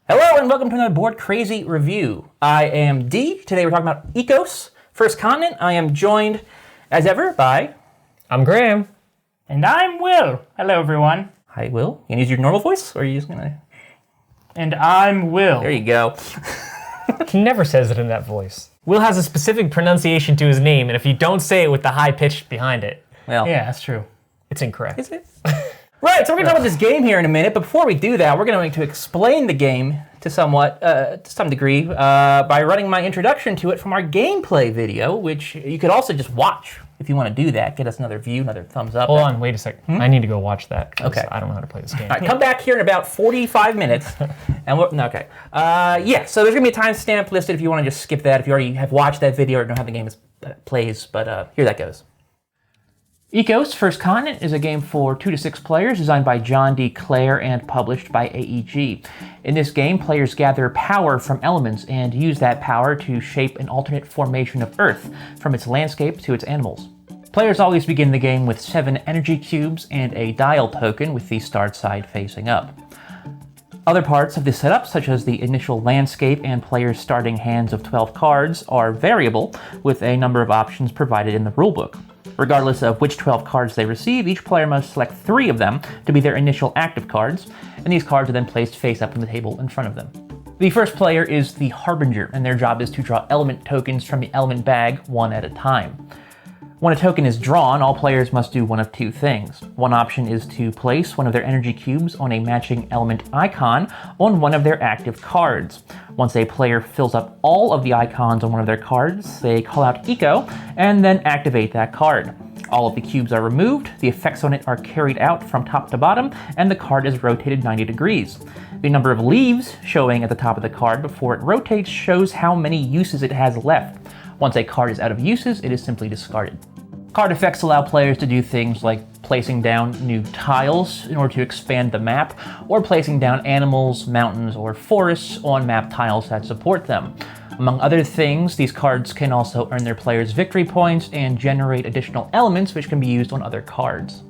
Hello and welcome to another Board Crazy review. I am D. Today we're talking about Ecos, First Continent. I am joined, as ever, by... I'm Graham. And I'm Will. Hello, everyone. Hi, Will. You gonna use your normal voice, or are you just gonna... And I'm Will. There you go. He never says it in that voice. Will has a specific pronunciation to his name, and if you don't say it with the high pitch behind it, Well, Yeah, that's true. it's incorrect. is it? Right, so we're gonna talk about this game here in a minute, but before we do that, we're going to explain the game to some degree, by running my introduction to it from our gameplay video, which you could also just watch if you want to do that. Get us another view, another thumbs up. Hold on, wait a second. I need to go watch that, 'cause Okay. I don't know how to play this game. All right, come back here in about 45 minutes. And okay. So there's going to be a timestamp listed if you want to just skip that, if you already have watched that video or know how the game plays, but here that goes. Ecos, First Continent is a game for 2 to 6 players, designed by John D. Clair and published by AEG. In this game, players gather power from elements and use that power to shape an alternate formation of Earth, from its landscape to its animals. Players always begin the game with 7 energy cubes and a dial token with the start side facing up. Other parts of the setup, such as the initial landscape and players' starting hands of 12 cards, are variable, with a number of options provided in the rulebook. Regardless of which 12 cards they receive, each player must select 3 of them to be their initial active cards, and these cards are then placed face up on the table in front of them. The first player is the Harbinger, and their job is to draw element tokens from the element bag one at a time. When a token is drawn, all players must do one of 2 things. One option is to place one of their energy cubes on a matching element icon on one of their active cards. Once a player fills up all of the icons on one of their cards, they call out Eco and then activate that card. All of the cubes are removed, the effects on it are carried out from top to bottom, and the card is rotated 90 degrees. The number of leaves showing at the top of the card before it rotates shows how many uses it has left. Once a card is out of uses, it is simply discarded. Card effects allow players to do things like placing down new tiles in order to expand the map, or placing down animals, mountains, or forests on map tiles that support them. Among other things, these cards can also earn their players victory points and generate additional elements which can be used on other cards.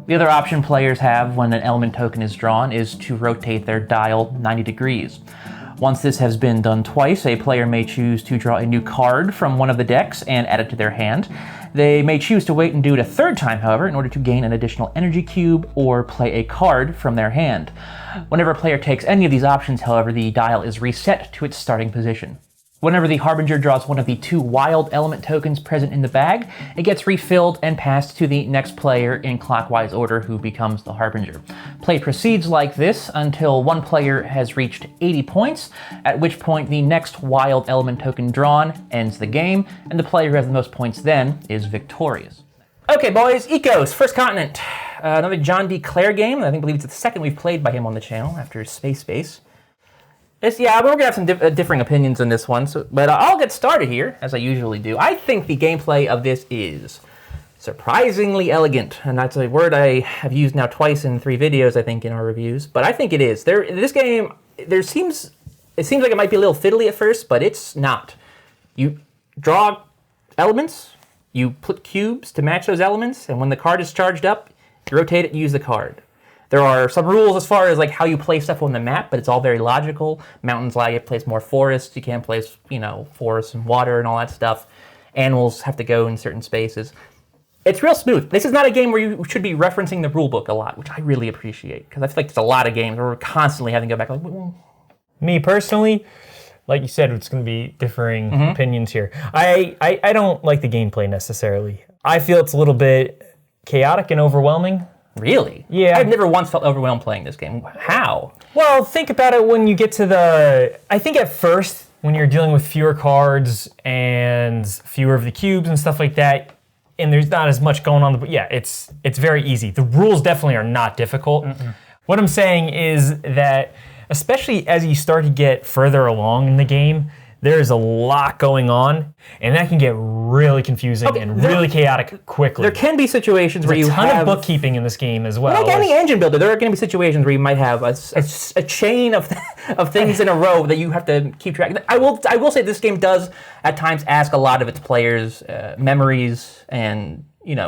The other option players have when an element token is drawn is to rotate their dial 90 degrees. Once this has been done twice, a player may choose to draw a new card from one of the decks and add it to their hand. They may choose to wait and do it a 3rd time, however, in order to gain an additional energy cube or play a card from their hand. Whenever a player takes any of these options, however, the dial is reset to its starting position. Whenever the Harbinger draws one of the 2 wild element tokens present in the bag, it gets refilled and passed to the next player in clockwise order, who becomes the Harbinger. Play proceeds like this until one player has reached 80 points, at which point the next wild element token drawn ends the game, and the player who has the most points then is victorious. Okay, boys, Ecos, First Continent. Another John D. Clair game. I believe it's the 2nd we've played by him on the channel after Space. We're going to have some differing opinions on this one, but I'll get started here, as I usually do. I think the gameplay of this is surprisingly elegant, and that's a word I have used now twice in 3 videos, I think, in our reviews, but I think it is. This game, it seems like it might be a little fiddly at first, but it's not. You draw elements, you put cubes to match those elements, and when the card is charged up, you rotate it and use the card. There are some rules as far as like how you place stuff on the map, but it's all very logical. Mountains allow you to place more forests. You can't place, forests and water and all that stuff. Animals have to go in certain spaces. It's real smooth. This is not a game where you should be referencing the rulebook a lot, which I really appreciate, because I feel like there's a lot of games where we're constantly having to go back like, well. Me personally, like you said, it's going to be differing opinions here. I don't like the gameplay necessarily. I feel it's a little bit chaotic and overwhelming. Really? Yeah. I've never once felt overwhelmed playing this game. How? Well, think about it when you get to I think at first, when you're dealing with fewer cards and fewer of the cubes and stuff like that, and there's not as much going on, but yeah, it's very easy. The rules definitely are not difficult. What I'm saying is that, especially as you start to get further along in the game, there's a lot going on, and that can get really confusing and really chaotic quickly. There can be situations where you have... There's a ton of bookkeeping in this game as well. Like any engine builder, there are going to be situations where you might have a chain of things in a row that you have to keep track. I will say this game does, at times, ask a lot of its players' memories and,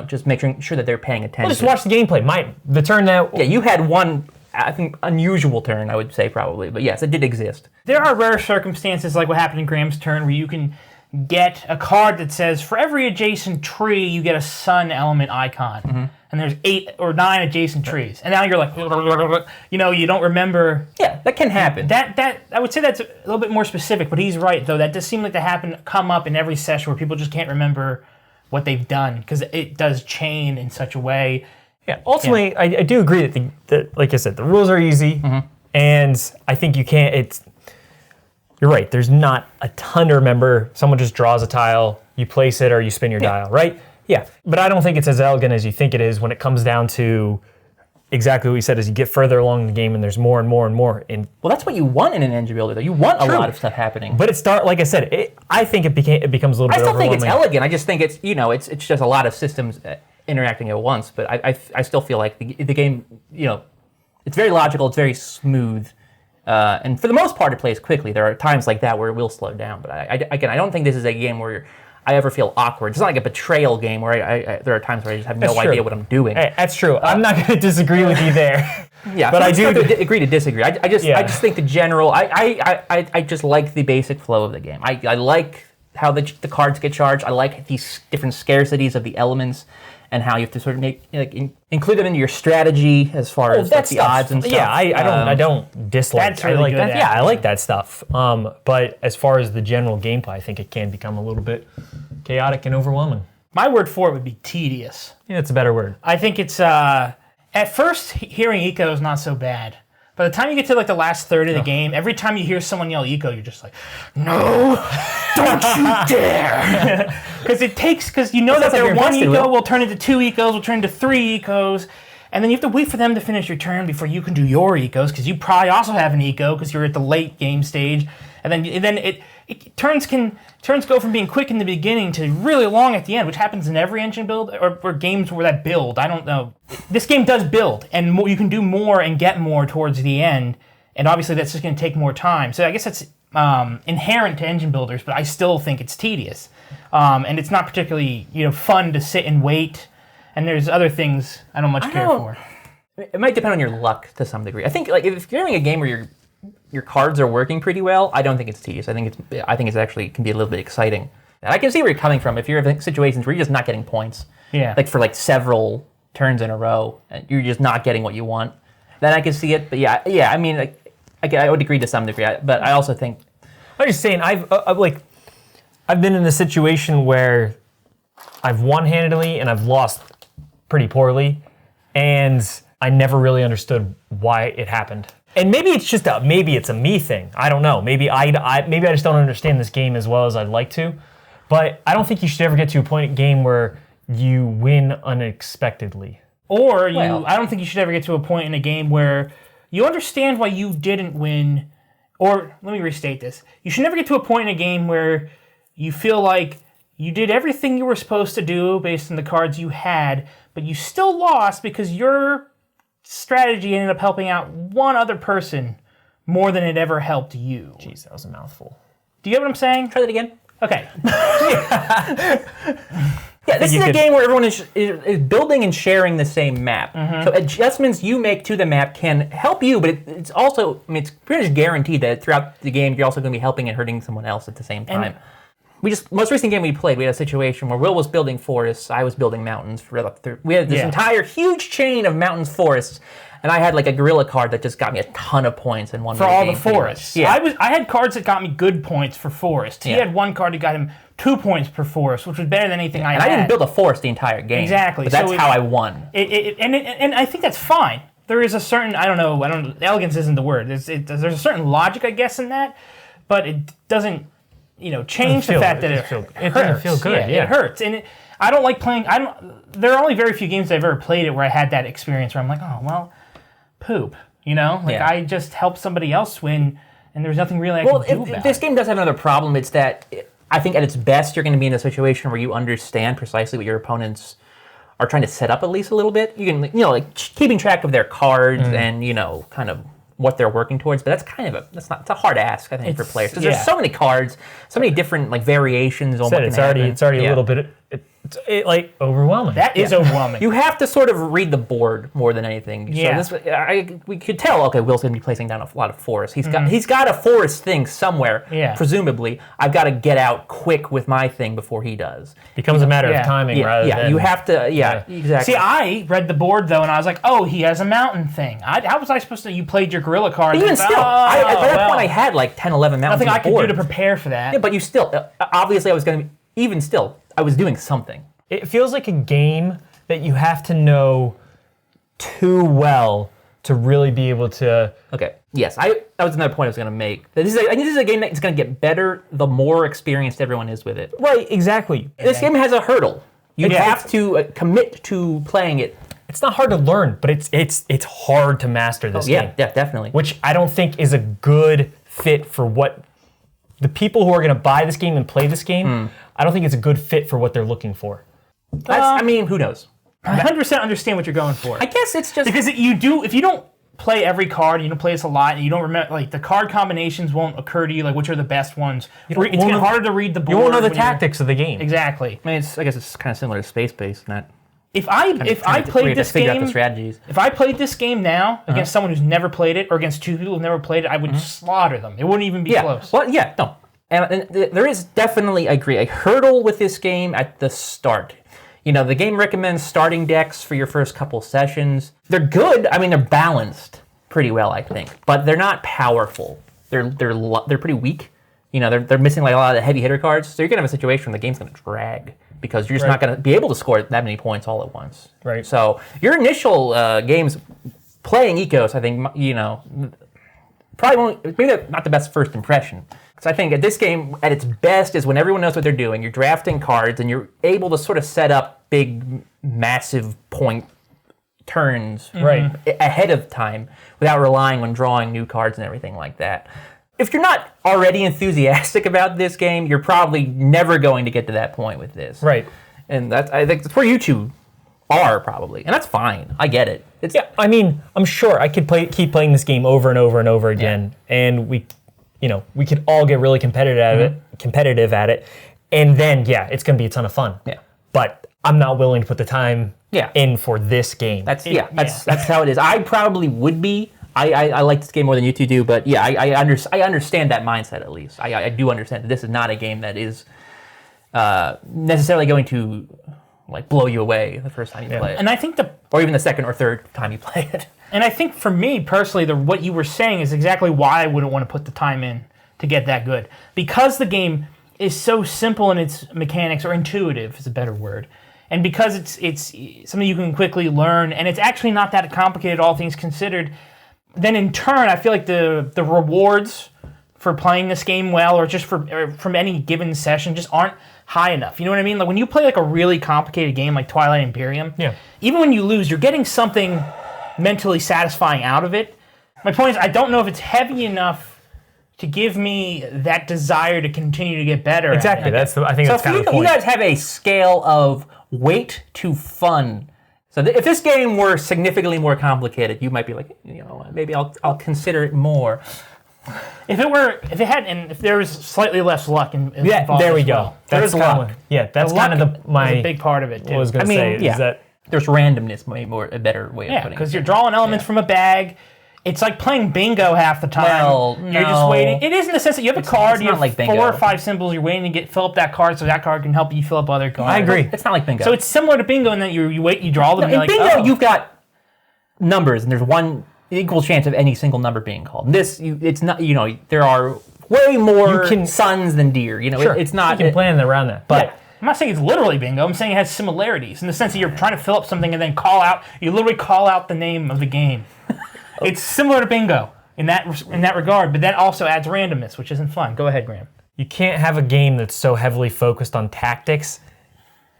just making sure that they're paying attention. Well, just watch the gameplay. The turn that... Yeah, you had one I think, unusual turn, I would say probably. But yes, it did exist. There are rare circumstances like what happened in Graham's turn where you can get a card that says for every adjacent tree you get a sun element icon. And there's 8 or 9 adjacent trees. And now you're like, you don't remember. Yeah, that can happen. That I would say that's a little bit more specific, but he's right, though. That does seem like to come up in every session where people just can't remember what they've done because it does chain in such a way. Yeah, ultimately, I do agree that like I said, the rules are easy, and I think you can't, you're right, there's not a ton to remember. Someone just draws a tile, you place it, or you spin your dial, right? Yeah, but I don't think it's as elegant as you think it is when it comes down to exactly what you said, as you get further along in the game and there's more and more and more. Well, that's what you want in an engine builder, though. You want a lot of stuff happening. But like I said, I think it becomes a little bit overwhelming. I still think it's elegant. I just think it's, it's just a lot of systems interacting at once. But I still feel like the game, it's very logical, it's very smooth. And for the most part, it plays quickly. There are times like that where it will slow down. But I don't think this is a game where I ever feel awkward. It's not like a betrayal game where there are times where I just have no idea what I'm doing. Hey, that's true. I'm not going to disagree with you there. Yeah, but I do agree to disagree. I just think the general. I just like the basic flow of the game. I like how the cards get charged. I like these different scarcities of the elements and how you have to sort of include them into your strategy as far as the odds and stuff. Yeah, I don't dislike. That's really good. Yeah, I like that stuff. But as far as the general gameplay, I think it can become a little bit chaotic and overwhelming. My word for it would be tedious. Yeah, it's a better word. I think it's at first hearing eco is not so bad. By the time you get to the last third of the game, every time you hear someone yell eco, you're just like, no, don't you dare. Because you know that their one eco will turn into 2 ecos, will turn into 3 ecos, and then you have to wait for them to finish your turn before you can do your ecos, because you probably also have an eco because you're at the late game stage, and then turns go from being quick in the beginning to really long at the end, which happens in every engine build or games where that build. I don't know. This game does build, and you can do more and get more towards the end, and obviously that's just going to take more time. So I guess that's inherent to engine builders, but I still think it's tedious, and it's not particularly fun to sit and wait. And there's other things I don't much care for. It might depend on your luck to some degree. I think if you're having a game where your cards are working pretty well, I don't think it's tedious. I think it's actually can be a little bit exciting. And I can see where you're coming from. If you're in situations where you're just not getting points, for several turns in a row, and you're just not getting what you want, then I can see it. But I mean, I would agree to some degree. But I also think I'm just saying I've been in a situation where I've won handedly and I've lost pretty poorly, and I never really understood why it happened. And maybe it's just maybe it's a me thing. I don't know. Maybe I just don't understand this game as well as I'd like to. But I don't think you should ever get to a point in a game where you win unexpectedly. I don't think you should ever get to a point in a game where you understand why you didn't win. Or let me restate this. You should never get to a point in a game where you feel like you did everything you were supposed to do based on the cards you had, but you still lost because your strategy ended up helping out one other person more than it ever helped you. Jeez, that was a mouthful. Do you get what I'm saying? Try that again. Okay. This is a game where everyone is building and sharing the same map. So adjustments you make to the map can help you, but it's also, it's pretty much guaranteed that throughout the game you're also going to be helping and hurting someone else at the same time. Most recent game we played, we had a situation where Will was building forests, I was building mountains. We had this entire huge chain of mountains, forests, and I had a gorilla card that just got me a ton of points in one for all the forests. Yeah. I had cards that got me good points for forests. He had one card that got him 2 points per forest, which was better than anything I had. And I didn't build a forest the entire game. Exactly. But that's how I won. And I think that's fine. There is a certain, elegance isn't the word. There's a certain logic, I guess, in that, but it doesn't, change the fact that it hurts. It doesn't feel good. Yeah, it hurts. And I don't like playing, there are only very few games I've ever played it where I had that experience where I'm like, oh, well, poop. I just helped somebody else win, and there's nothing really I can do about it. This game does have another problem. It's that I think at its best, you're going to be in a situation where you understand precisely what your opponents are trying to set up at least a little bit. You can, keeping track of their cards and, kind of what they're working towards. But it's a hard ask, I think, for players. Because there's so many cards, so many different variations on what can happen. It's already a little bit Like overwhelming. That is overwhelming. You have to sort of read the board more than anything. Yeah. So we could tell. Okay, Will's going to be placing down a lot of forest. He's got a forest thing somewhere. Yeah. Presumably, I've got to get out quick with my thing before he does. Becomes a matter Yeah. of timing Yeah, rather than. you have to. Yeah, exactly. See, I read the board though, and I was like, "Oh, he has a mountain thing." How was I supposed to? You played your gorilla card. Even and still, by by that point, I had like 10, 11 mountains nothing on I the could board. do to prepare for that. Yeah, but you still, obviously, I was going to. Even still, I was doing something. It feels like a game that you have to know too well to really be able to. Okay. Yes, that was another point I was going to make. I think this is a game that's going to get better the more experienced everyone is with it. Right, exactly. This game has a hurdle. You Yeah. have to commit to playing it. It's not hard to learn, but it's hard to master this game. Yeah, definitely. Which I don't think is a good fit for what the people who are going to buy this game and play this game. I don't think it's a good fit for what they're looking for. I mean, who knows? I 100% understand what you're going for. I guess it's just Because if you don't play every card, you don't play this a lot, and you don't remember, like, the card combinations won't occur to you, like, which are the best ones. It's won't getting know- harder to read the board. You won't know the when you're- tactics of the game. Exactly. I guess it's kind of similar to space-based. Not If I played this figure out the game, strategies. if I played this game now against someone who's never played it, or against two people who've never played it, I would slaughter them. It wouldn't even be Yeah. close. Well, yeah, no. And there is definitely, I agree, a hurdle with this game at the start. You know, the game recommends starting decks for your first couple sessions. They're good. I mean, they're balanced pretty well, I think, but they're not powerful. They're pretty weak. You know, they're missing like a lot of the heavy hitter cards. So you're gonna have a situation where the game's gonna drag because you're just not gonna be able to score that many points all at once. Right. So your initial games playing Ecos, I think, you know, probably won't, maybe not the best first impression. Because I think at this game, at its best, is when everyone knows what they're doing. You're drafting cards, and you're able to sort of set up big, massive point turns Right. ahead of time without relying on drawing new cards and everything like that. If you're not already enthusiastic about this game, you're probably never going to get to that point with this. Right. And I think that's where you two are probably, and that's fine. I get it. It's, Yeah, I mean, I'm sure I could keep playing this game over and over and over again, and we could all get really competitive at it, and then it's going to be a ton of fun. Yeah. But I'm not willing to put the time in for this game. That's how it is. I probably would be. I like this game more than you two do, but yeah, I understand that mindset at least. I do understand that this is not a game that is necessarily going to like blow you away the first time you play it, And I think or even the second or third time you play it. And I think for me personally, what you were saying is exactly why I wouldn't want to put the time in to get that good. Because the game is so simple in its mechanics, or intuitive is a better word, and because it's something you can quickly learn, and it's actually not that complicated, all things considered, then in turn, I feel like the rewards for playing this game well, or just from any given session, just aren't high enough. You know what I mean? Like when you play like a really complicated game like Twilight Imperium, even when you lose, you're getting something mentally satisfying out of it. My point is, I don't know if it's heavy enough to give me that desire to continue to get better. Exactly. At it. I think that's kind of the You point. guys have a scale of weight to fun. So if this game were significantly more complicated, you might be like, maybe I'll consider it more. If there was slightly less luck involved there we as go. well. That's There's luck. That's The kind luck of my is a big part of it too. what I was going to say is that there's randomness, maybe a better way of putting it. because you're drawing elements from a bag. It's like playing bingo half the time. Well, You're just waiting. It is in the sense that you have a card, it's you not have like bingo. 4 or 5 symbols, you're waiting to fill up that card so that card can help you fill up other cards. I agree. It's not like bingo. So it's similar to bingo in that you wait, you draw them, and in you're like, bingo, oh. you've got numbers, and there's one equal chance of any single number being called. It's not. There are way more sons than deer. It's not. you can plan around that. But I'm not saying it's literally bingo. I'm saying it has similarities in the sense that you're trying to fill up something and then you literally call out the name of the game. It's similar to bingo in that regard, but that also adds randomness, which isn't fun. Go ahead, Graham. you can't have a game that's so heavily focused on tactics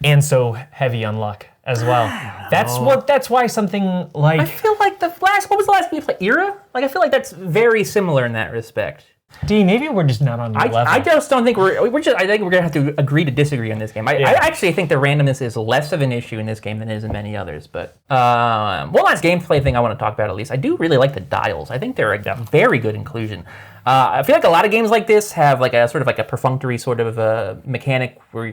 and so heavy on luck as well. That's why something like I feel like what was the last game you played? Era? Like I feel like that's very similar in that respect. D, maybe we're just not on your level. I just don't think I think we're gonna have to agree to disagree on this game. I actually think the randomness is less of an issue in this game than it is in many others. But one last gameplay thing I want to talk about at least. I do really like the dials. I think they're a very good inclusion. I feel like a lot of games like this have like a sort of like a perfunctory sort of mechanic where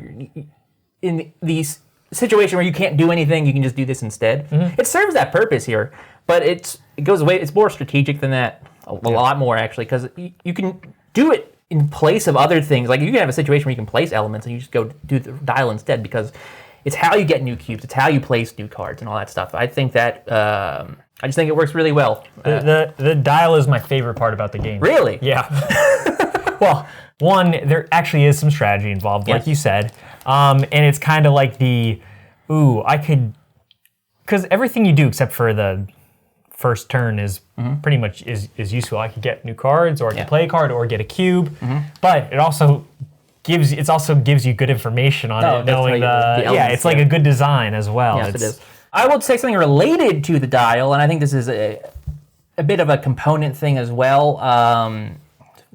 in these situation where you can't do anything, you can just do this instead. It serves that purpose here, but it goes away. It's more strategic than that, a lot more actually, because you can do it in place of other things. Like you can have a situation where you can place elements and you just go do the dial instead, because it's how you get new cubes, it's how you place new cards and all that stuff. I think that I just think it works really well. The dial is my favorite part about the game. Really? Yeah. Well, one, there actually is some strategy involved, like you said. And it's kind of like because everything you do except for the first turn is pretty much is useful. I could get new cards, or I could play a card, or get a cube. But it also gives you good information on it, knowing it's like a good design as well. Yes, it is. I would say something related to the dial, and I think this is a bit of a component thing as well.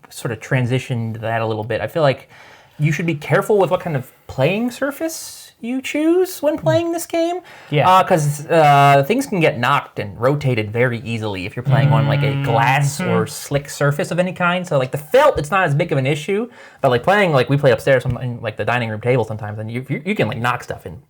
Sort of transitioned that a little bit. I feel like you should be careful with what kind of playing surface you choose when playing this game. Yeah. Because things can get knocked and rotated very easily if you're playing on like a glass or slick surface of any kind. So like the felt, it's not as big of an issue. But like playing, like we play upstairs on like the dining room table sometimes, and you can like knock stuff and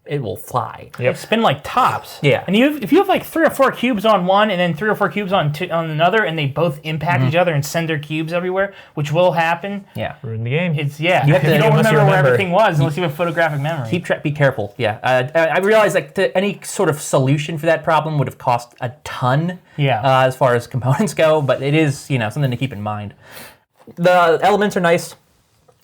it will fly. They spin like tops. Yeah. And if you have like 3 or 4 cubes on one and then 3 or 4 cubes on another, and they both impact each other and send their cubes everywhere, which will happen. Yeah. Ruin the game. You have to, don't remember where everything was unless you have photographic memory. Be careful. Yeah. I realized like any sort of solution for that problem would have cost a ton. As far as components go, but it is something to keep in mind. The elements are nice.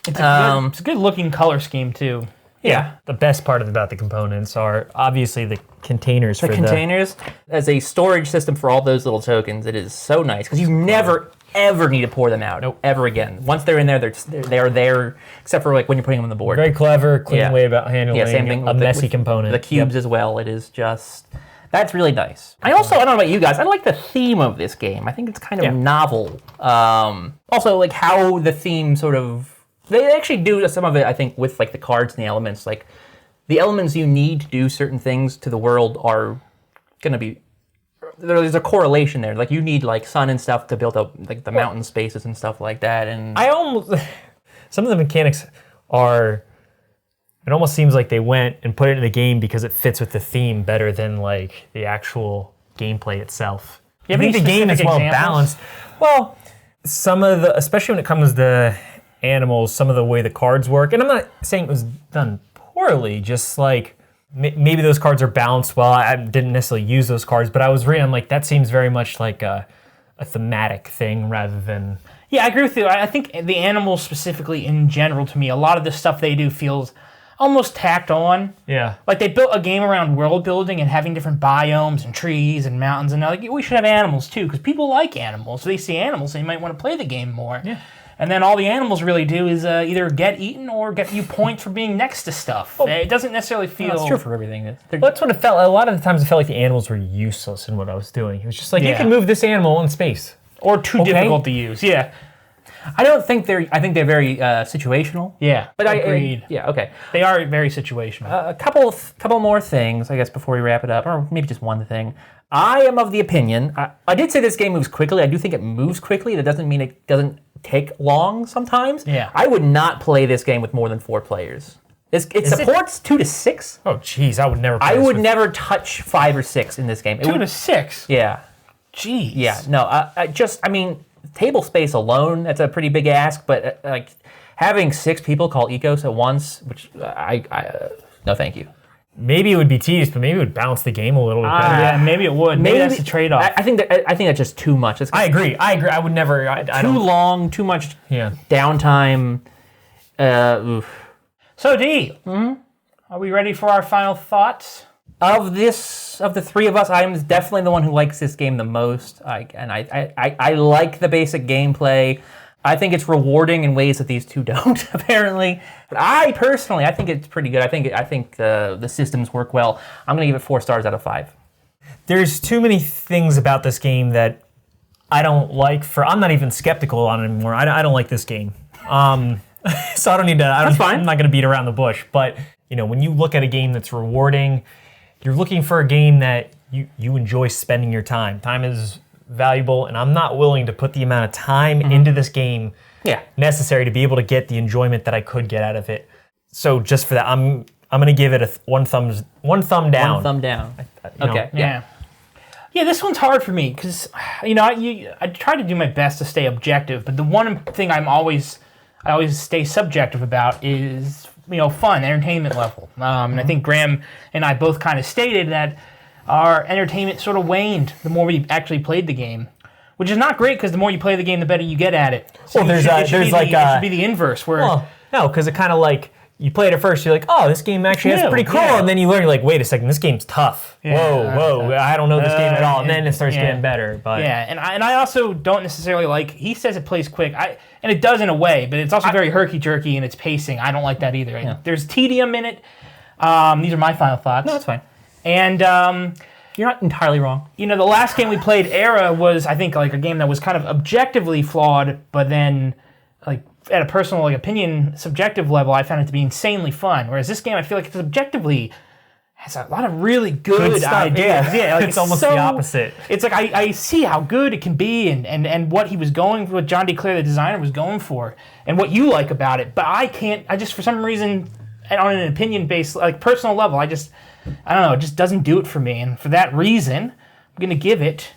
It's a good looking color scheme too. Yeah. The best part about the components are obviously the containers. The containers, as a storage system for all those little tokens, it is so nice because you never ever need to pour them out ever again. Once they're in there, they are there, except for like when you're putting them on the board. Very clever, clean way about handling same thing a messy component. The cubes as well. It is just. That's really nice. I don't know about you guys, I like the theme of this game. I think it's kind of novel. Also, like how the theme sort of. They actually do some of it, I think, with like the cards and the elements. Like the elements you need to do certain things to the world are going to be. There's a correlation there. Like you need like sun and stuff to build up like the mountain spaces and stuff like that. And some of the mechanics are. It almost seems like they went and put it in the game because it fits with the theme better than like the actual gameplay itself. I think the game is well balanced. Well, some of the, especially when it comes to animals, some of the way the cards work, and I'm not saying it was done poorly, just like maybe those cards are balanced well. I didn't necessarily use those cards, but I was reading, I'm like, that seems very much like a thematic thing rather than... Yeah, I agree with you. I think the animals specifically in general, to me, a lot of the stuff they do feels almost tacked on. Yeah. Like they built a game around world building and having different biomes and trees and mountains, and like, we should have animals too, because people like animals. So they see animals, they might want to play the game more. Yeah. And then all the animals really do is either get eaten or get you points for being next to stuff. It doesn't necessarily feel... That's true for everything. Well, that's what it felt. A lot of the times it felt like the animals were useless in what I was doing. It was just like, you can move this animal in space. Or too difficult to use, I don't think they're... I think they're very situational. Yeah, but agreed. Okay. They are very situational. A couple more things, I guess, before we wrap it up, or maybe just one thing. I am of the opinion... I did say this game moves quickly. I do think it moves quickly. That doesn't mean it doesn't take long sometimes. Yeah. I would not play this game with more than 4 players. It supports 2 to 6. Oh, jeez, I would never play I would never touch 5 or 6 in this game. 2 to 6? Yeah. Jeez. Yeah, no, I mean, table space alone, that's a pretty big ask, but like having 6 people call Ecos at once, which no thank you. Maybe it would be tedious, but maybe it would balance the game a little bit better. Yeah, maybe it would. Maybe that's the trade-off. I think that's just too much. I agree. I would never. Too long, too much downtime. So, D, are we ready for our final thoughts? Of the 3 of us, I am definitely the one who likes this game the most. I like the basic gameplay. I think it's rewarding in ways that these 2 don't, apparently. But I think it's pretty good. I think the systems work well. I'm going to give it 4 stars out of 5. There's too many things about this game that I don't like. I'm not even skeptical on it anymore. I don't like this game. So I don't need to. That's fine. I'm not going to beat around the bush. But when you look at a game that's rewarding, you're looking for a game that you enjoy spending your time. Time is valuable, and I'm not willing to put the amount of time into this game necessary to be able to get the enjoyment that I could get out of it. So just for that, I'm I'm gonna give it a one thumb down. One thumb down. You know, Okay. Yeah. Yeah, this one's hard for me because, you know, I try to do my best to stay objective, but the one thing I always stay subjective about is, you know, fun, entertainment level. And I think Graham and I both kind of stated that our entertainment sort of waned the more we actually played the game, which is not great because the more you play the game, the better you get at it. So Well, it should be the inverse where... Well, no, because it kind of like, you play it at first, you're like, oh, this game actually is pretty cool. Yeah. And then you learn, you're like, wait a second, this game's tough. Yeah. Whoa, I don't know this game at all. And then it starts yeah. getting better. But Yeah, and I also don't necessarily like, he says it plays quick, and it does in a way, but it's also very herky-jerky in its pacing. I don't like that either. Yeah. There's tedium in it. These are my final thoughts. No, that's fine. And... You're not entirely wrong. You know, the last game we played, Era, was, I think, like a game that was kind of objectively flawed, but then, like, at a personal opinion, subjective level, I found it to be insanely fun. Whereas this game, I feel like it's objectively has a lot of really good stuff, ideas. Yeah, like it's almost the opposite. It's like I see how good it can be, and what he was going for, what John D. Clair, the designer, was going for, and what you like about it. But I just for some reason, on an opinion based, like personal level, I don't know, it just doesn't do it for me. And for that reason, I'm going to give it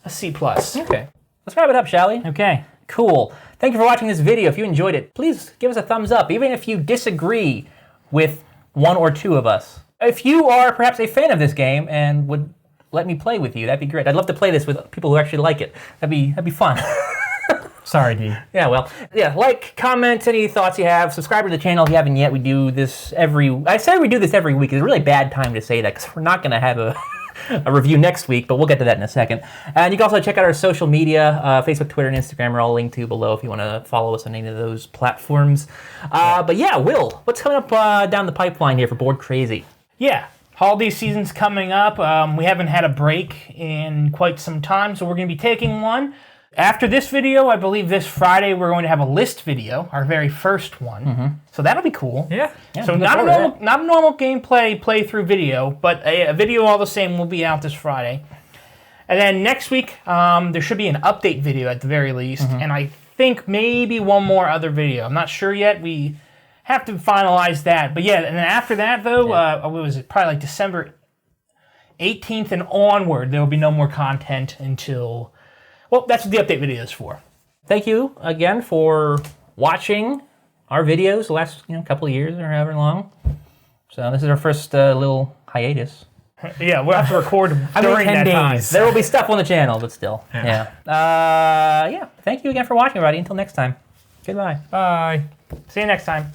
a C+. Okay. Let's wrap it up, shall we? Okay. Cool. Thank you for watching this video. If you enjoyed it, please give us a thumbs up, even if you disagree with one or two of us. If you are perhaps a fan of this game and would let me play with you, that'd be great. I'd love to play this with people who actually like it. That'd be fun. sorry, D. Yeah, well, yeah, like, comment, any thoughts you have, subscribe to the channel if you haven't yet. We do this I say we do this every week. It's a really bad time to say that because we're not going to have a review next week, but we'll get to that in a second. And you can also check out our social media. Facebook, Twitter, and Instagram are all linked to below if you want to follow us on any of those platforms. But yeah, Will, what's coming up down the pipeline here for Board Crazy? Yeah. Holiday season's coming up. We haven't had a break in quite some time, so we're going to be taking one. After this video, I believe this Friday, we're going to have a list video, our very first one. Mm-hmm. So that'll be cool. Yeah. So not a normal gameplay playthrough video, but a video all the same will be out this Friday. And then next week, there should be an update video at the very least, and I think maybe one more other video. I'm not sure yet. We have to finalize that. But yeah, and then after that, though, what was it? Probably like December 18th and onward, there will be no more content until... Well, that's what the update video is for. Thank you again for watching our videos the last couple of years or however long. So this is our first little hiatus. Yeah, we'll have to record during 10 that time. days. There will be stuff on the channel, but still. Yeah. Yeah. Thank you again for watching, everybody. Until next time. Goodbye. Bye. See you next time.